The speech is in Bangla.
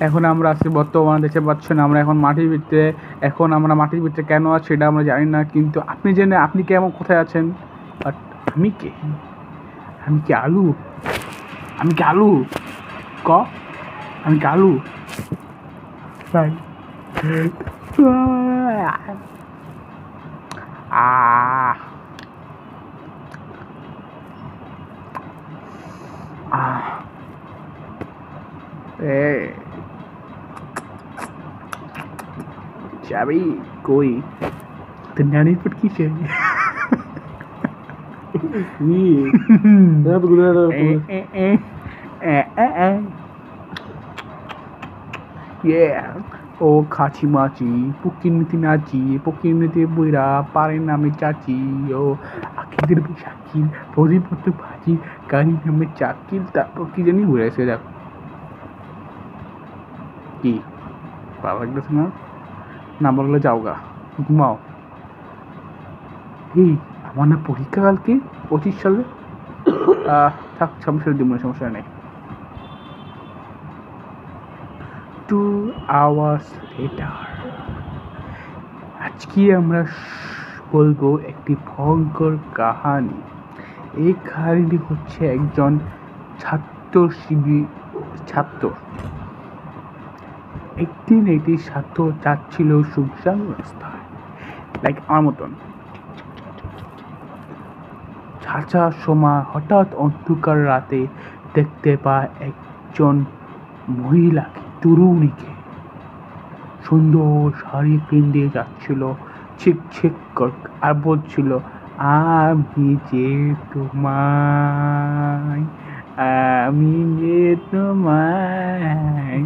এখন আমরা আছি বর্তমানে দেখতে পাচ্ছেন আমরা এখন মাটির ভিতরে। এখন আমরা মাটির ভিতরে কেন আছি সেটা আমরা জানি না, কিন্তু আপনি জেনে আপনি কেমন কোথায় আছেন? বাট আমি কে? আমি কি আলু? আমি কি আলু? ক আমি কি আলু? তাই আহ আহ এ চাবি কই? তোর নানির ফুট কিসে? ও খাচি মাচি পুকিরনীতি নাচি পুকিরনীতি বইরা পারে নামে চাচি ও আখিদের বেশাকিল প্রদীপত্র ভাজি গাড়ি নামে চাকিল, তারপর কি জানি ঘুরেছে। দেখ কি ভালো লাগতেছে না? না বললে যাওগা, ঘুমাও। এই আমার না পরীক্ষা কালকে 25 সালে। থাক সমস্যা দিব না, সমস্যা নেই। 2 hours later আজকে আমরা বলবো একটি ভয়ঙ্কর কাহিনী। এই কাহিনীটি হচ্ছে একজন ছাত্র। একদিন একটি ছাত্র যাচ্ছিল শুনশান রাস্তায়, লাইক আমার মতন। যাওয়ার সময় হঠাৎ অন্ধকার রাতে দেখতে পায় একজন মহিলাকে, তরুণীকে, সুন্দর শাড়ি পিন্দে যাচ্ছিল ছিক কর আর বলছিল, আমি যে তোমায়, আমি যে তোমায়।